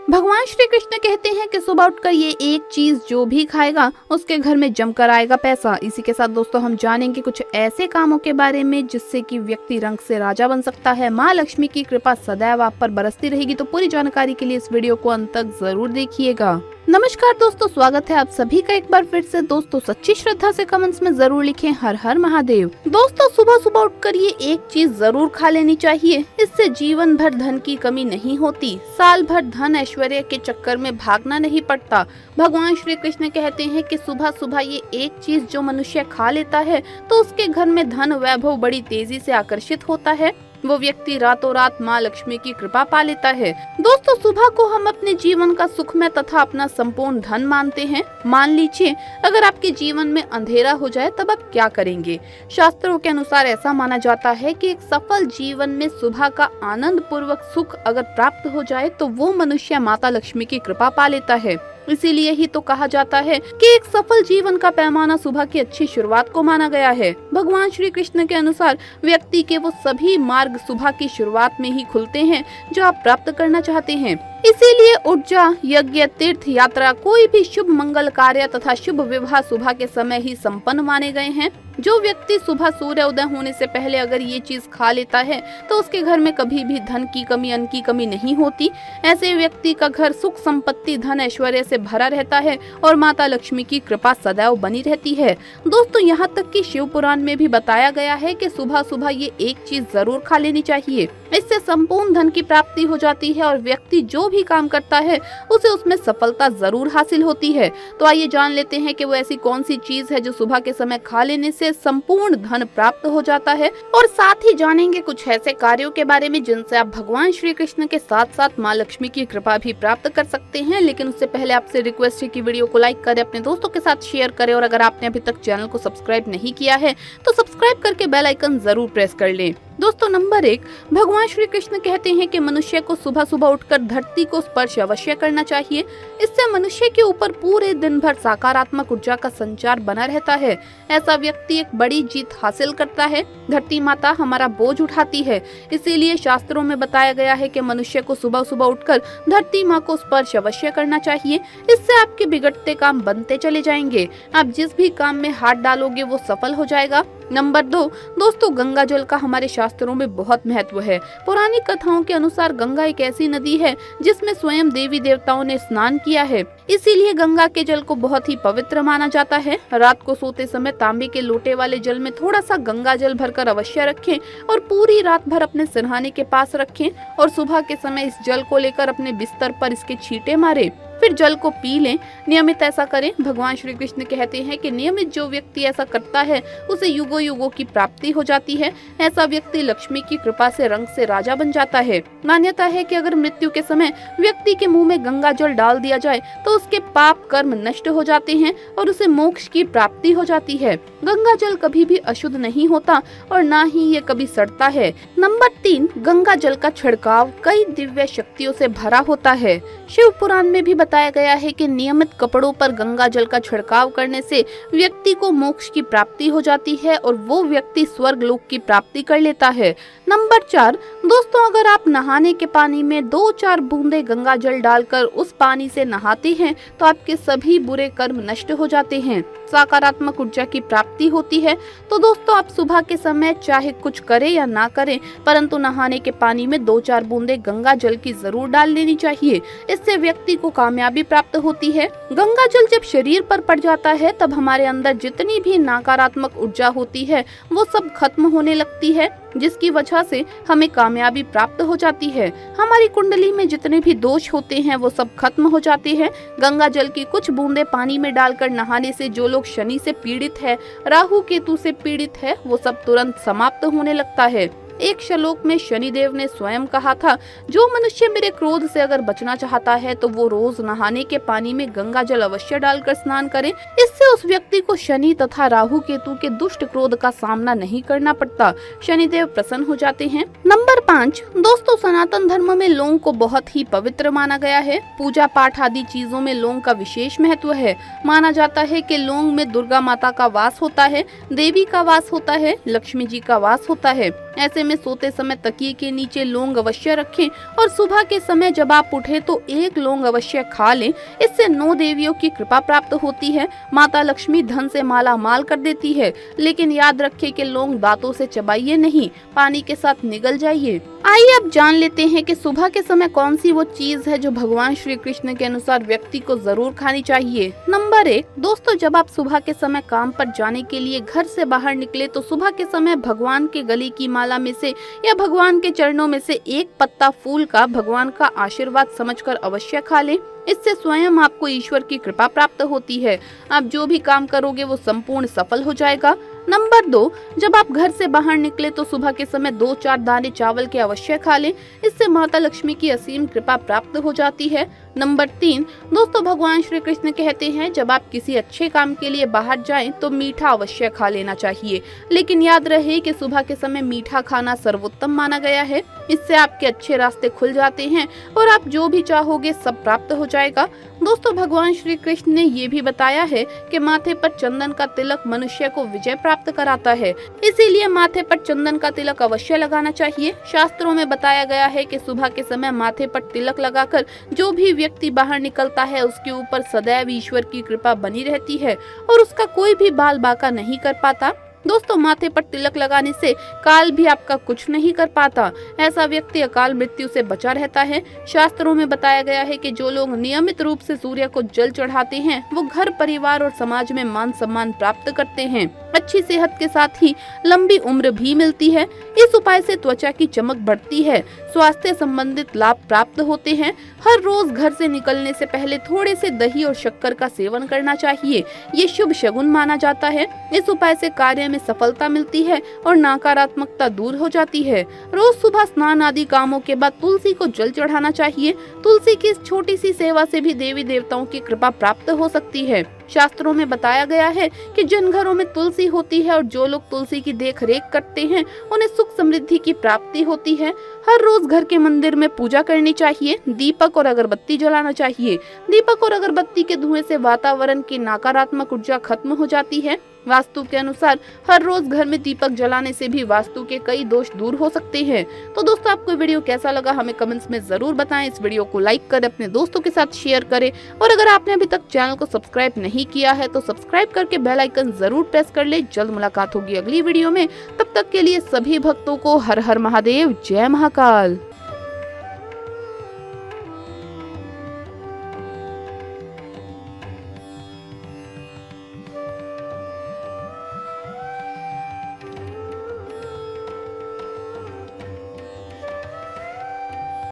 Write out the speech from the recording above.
भगवान श्री कृष्ण कहते हैं कि सुबह उठकर ये एक चीज जो भी खाएगा उसके घर में जमकर आएगा पैसा। इसी के साथ दोस्तों हम जानेंगे कुछ ऐसे कामों के बारे में जिससे कि व्यक्ति रंग से राजा बन सकता है। माँ लक्ष्मी की कृपा सदैव आप पर बरसती रहेगी। तो पूरी जानकारी के लिए इस वीडियो को अंत तक जरूर देखिएगा। नमस्कार दोस्तों, स्वागत है आप सभी का एक बार फिर से। दोस्तों सच्ची श्रद्धा से कमेंट्स में जरूर लिखें हर हर महादेव। दोस्तों सुबह सुबह उठकर ये एक चीज जरूर खा लेनी चाहिए, इससे जीवन भर धन की कमी नहीं होती। साल भर धन ऐश्वर्य के चक्कर में भागना नहीं पड़ता। भगवान श्री कृष्ण कहते हैं कि सुबह सुबह ये एक चीज जो मनुष्य खा लेता है तो उसके घर में धन वैभव बड़ी तेजी से आकर्षित होता है। वो व्यक्ति रातों रात माँ लक्ष्मी की कृपा पा लेता है। दोस्तों सुबह को हम अपने जीवन का सुखमय तथा अपना संपूर्ण धन मानते हैं। मान लीजिए अगर आपके जीवन में अंधेरा हो जाए तब आप क्या करेंगे। शास्त्रों के अनुसार ऐसा माना जाता है कि एक सफल जीवन में सुबह का आनंद पूर्वक सुख अगर प्राप्त हो जाए तो वो मनुष्य माता लक्ष्मी की कृपा पा लेता है। इसीलिए ही तो कहा जाता है कि एक सफल जीवन का पैमाना सुबह की अच्छी शुरुआत को माना गया है। भगवान श्री कृष्ण के अनुसार व्यक्ति के वो सभी मार्ग सुबह की शुरुआत में ही खुलते हैं जो आप प्राप्त करना चाहते हैं। इसीलिए ऊर्जा, यज्ञ, तीर्थ यात्रा, कोई भी शुभ मंगल कार्य तथा शुभ विवाह सुबह के समय ही संपन्न माने गए हैं। जो व्यक्ति सुबह सूर्य उदय होने से पहले अगर ये चीज खा लेता है तो उसके घर में कभी भी धन की कमी, अन्न की कमी नहीं होती। ऐसे व्यक्ति का घर सुख संपत्ति, धन ऐश्वर्य से भरा रहता है और माता लक्ष्मी की कृपा सदैव बनी रहती है। दोस्तों यहाँ तक कि शिव पुराण में भी बताया गया है कि सुबह सुबह ये एक चीज जरूर खा लेनी चाहिए। इससे संपूर्ण धन की प्राप्ति हो जाती है और व्यक्ति जो भी काम करता है उसे उसमें सफलता जरूर हासिल होती है। तो आइए जान लेते हैं कि वो ऐसी कौन सी चीज है जो सुबह के समय खा लेने से संपूर्ण धन प्राप्त हो जाता है। और साथ ही जानेंगे कुछ ऐसे कार्यों के बारे में जिनसे आप भगवान श्री कृष्ण के साथ साथ माँ लक्ष्मी की कृपा भी प्राप्त कर सकते हैं। लेकिन उससे पहले आपसे रिक्वेस्ट है कि वीडियो को लाइक करें, अपने दोस्तों के साथ शेयर करें और अगर आपने अभी तक चैनल को सब्सक्राइब नहीं किया है तो सब्सक्राइब करके बेल आइकन जरूर प्रेस कर लें। दोस्तों नंबर 1, भगवान श्री कृष्ण कहते हैं कि मनुष्य को सुबह सुबह उठकर धरती को स्पर्श अवश्य करना चाहिए। इससे मनुष्य के ऊपर पूरे दिन भर सकारात्मक ऊर्जा का संचार बना रहता है। ऐसा व्यक्ति एक बड़ी जीत हासिल करता है। धरती माता हमारा बोझ उठाती है, इसीलिए शास्त्रों में बताया गया है कि मनुष्य को सुबह सुबह उठकर धरती माँ को स्पर्श अवश्य करना चाहिए। इससे आपके बिगड़ते काम बनते चले जाएंगे। आप जिस भी काम में हाथ डालोगे वो सफल हो जाएगा। नंबर 2, दोस्तों गंगा जल का हमारे शास्त्रों में बहुत महत्व है। पौराणिक कथाओं के अनुसार गंगा एक ऐसी नदी है जिसमें स्वयं देवी देवताओं ने स्नान किया है। इसीलिए गंगा के जल को बहुत ही पवित्र माना जाता है। रात को सोते समय तांबे के लोटे वाले जल में थोड़ा सा गंगा जल भरकर अवश्य रखें और पूरी रात भर अपने सिरहाने के पास रखें और सुबह के समय इस जल को लेकर अपने बिस्तर पर इसके छींटे मारें, फिर जल को पी लें। नियमित ऐसा करें। भगवान श्री कृष्ण कहते हैं कि नियमित जो व्यक्ति ऐसा करता है उसे युगों युगों की प्राप्ति हो जाती है। ऐसा व्यक्ति लक्ष्मी की कृपा से रंग से राजा बन जाता है। मान्यता है कि अगर मृत्यु के समय व्यक्ति के मुंह में गंगा जल डाल दिया जाए तो उसके पाप कर्म नष्ट हो जाते हैं और उसे मोक्ष की प्राप्ति हो जाती है। गंगा जल कभी भी अशुद्ध नहीं होता और ना ही ये कभी सड़ता है। नंबर 3, गंगा जल का छिड़काव कई दिव्य शक्तियों से भरा होता है। शिव पुराण में भी बताया गया है कि नियमित कपड़ों पर गंगा जल का छिड़काव करने से व्यक्ति को मोक्ष की प्राप्ति हो जाती है और वो व्यक्ति स्वर्ग लोक की प्राप्ति कर लेता है। नंबर 4, दोस्तों अगर आप नहाने के पानी में 2-4 बूंदे गंगा जल डालकर उस पानी से नहाते हैं तो आपके सभी बुरे कर्म नष्ट हो जाते हैं, सकारात्मक ऊर्जा की प्राप्ति होती है। तो दोस्तों आप सुबह के समय चाहे कुछ करें या ना करें परंतु नहाने के पानी में 2-4 बूंदे गंगा जल की जरूर डाल लेनी चाहिए। इससे व्यक्ति को कामयाबी प्राप्त होती है। गंगा जल जब शरीर पर पड़ जाता है तब हमारे अंदर जितनी भी नकारात्मक ऊर्जा होती है वो सब खत्म होने लगती है, जिसकी वजह से हमें कामयाबी प्राप्त हो जाती है। हमारी कुंडली में जितने भी दोष होते हैं वो सब खत्म हो जाते हैं। गंगा जल की कुछ बूंदे पानी में डालकर नहाने से जो लोग शनि से पीड़ित है, राहु केतु से पीड़ित है, वो सब तुरंत समाप्त होने लगता है। एक श्लोक में शनिदेव ने स्वयं कहा था, जो मनुष्य मेरे क्रोध से अगर बचना चाहता है तो वो रोज नहाने के पानी में गंगा जल अवश्य डालकर स्नान करे। इससे उस व्यक्ति को शनि तथा राहु केतु के दुष्ट क्रोध का सामना नहीं करना पड़ता, शनिदेव प्रसन्न हो जाते हैं। नंबर 5, दोस्तों सनातन धर्म में लौंग को बहुत ही पवित्र माना गया है। पूजा पाठ आदि चीजों में लौंग का विशेष महत्व है। माना जाता है कि लौंग में दुर्गा माता का वास होता है, देवी का वास होता है, लक्ष्मी जी का वास होता है। ऐसे में सोते समय तकिए के नीचे लौंग अवश्य रखें और सुबह के समय जब आप उठे तो एक लौंग अवश्य खा लें। इससे 9 देवियों की कृपा प्राप्त होती है। माता लक्ष्मी धन से माला माल कर देती है। लेकिन याद रखें कि लौंग दांतों से चबाइए नहीं, पानी के साथ निगल जाइए। आइए अब जान लेते हैं कि सुबह के समय कौन सी वो चीज है जो भगवान श्री कृष्ण के अनुसार व्यक्ति को जरूर खानी चाहिए। नंबर 1, दोस्तों जब आप सुबह के समय काम पर जाने के लिए घर से बाहर निकले तो सुबह के समय भगवान के गले की माला में से या भगवान के चरणों में से एक पत्ता फूल का भगवान का आशीर्वाद समझकर अवश्य खा लें। इससे स्वयं आपको ईश्वर की कृपा प्राप्त होती है। आप जो भी काम करोगे वो संपूर्ण सफल हो जाएगा। नंबर 2, जब आप घर से बाहर निकले तो सुबह के समय 2-4 दाने चावल के अवश्य खा लें। इससे माता लक्ष्मी की असीम कृपा प्राप्त हो जाती है। नंबर 3, दोस्तों भगवान श्री कृष्ण कहते हैं जब आप किसी अच्छे काम के लिए बाहर जाएं तो मीठा अवश्य खा लेना चाहिए। लेकिन याद रहे कि सुबह के समय मीठा खाना सर्वोत्तम माना गया है। इससे आपके अच्छे रास्ते खुल जाते हैं और आप जो भी चाहोगे सब प्राप्त हो जाएगा। दोस्तों भगवान श्री कृष्ण ने ये भी बताया है कि माथे पर चंदन का तिलक मनुष्य को विजय प्राप्त कराता है। इसीलिए माथे पर चंदन का तिलक अवश्य लगाना चाहिए। शास्त्रों में बताया गया है कि सुबह के समय माथे पर तिलक लगाकर जो भी व्यक्ति बाहर निकलता है उसके ऊपर सदैव ईश्वर की कृपा बनी रहती है और उसका कोई भी बाल बाका नहीं कर पाता। दोस्तों माथे पर तिलक लगाने से काल भी आपका कुछ नहीं कर पाता। ऐसा व्यक्ति अकाल मृत्यु से बचा रहता है। शास्त्रों में बताया गया है कि जो लोग नियमित रूप से सूर्य को जल चढ़ाते हैं वो घर परिवार और समाज में मान सम्मान प्राप्त करते हैं। अच्छी सेहत के साथ ही लंबी उम्र भी मिलती है। इस उपाय से त्वचा की चमक बढ़ती है, स्वास्थ्य संबंधित लाभ प्राप्त होते हैं। हर रोज घर से निकलने से पहले थोड़े से दही और शक्कर का सेवन करना चाहिए। ये शुभ शगुन माना जाता है। इस उपाय से कार्य में सफलता मिलती है और नकारात्मकता दूर हो जाती है। रोज सुबह स्नान आदि कामों के बाद तुलसी को जल चढ़ाना चाहिए। तुलसी की इस छोटी सी सेवा से भी देवी देवताओं की कृपा प्राप्त हो सकती है। शास्त्रों में बताया गया है कि जिन घरों में तुलसी होती है और जो लोग तुलसी की देख रेख करते हैं उन्हें सुख समृद्धि की प्राप्ति होती है। हर रोज घर के मंदिर में पूजा करनी चाहिए। दीपक और अगरबत्ती जलाना चाहिए। दीपक और अगरबत्ती के धुएं से वातावरण की नकारात्मक ऊर्जा खत्म हो जाती है। वास्तु के अनुसार हर रोज घर में दीपक जलाने से भी वास्तु के कई दोष दूर हो सकते हैं। तो दोस्तों आपको वीडियो कैसा लगा हमें कमेंट्स में जरूर बताएं। इस वीडियो को लाइक करें, अपने दोस्तों के साथ शेयर करें और अगर आपने अभी तक चैनल को सब्सक्राइब नहीं किया है तो सब्सक्राइब करके बेल आइकन जरूर प्रेस कर ले। जल्द मुलाकात होगी अगली वीडियो में। तब तक के लिए सभी भक्तों को हर हर महादेव, जय महाकाल।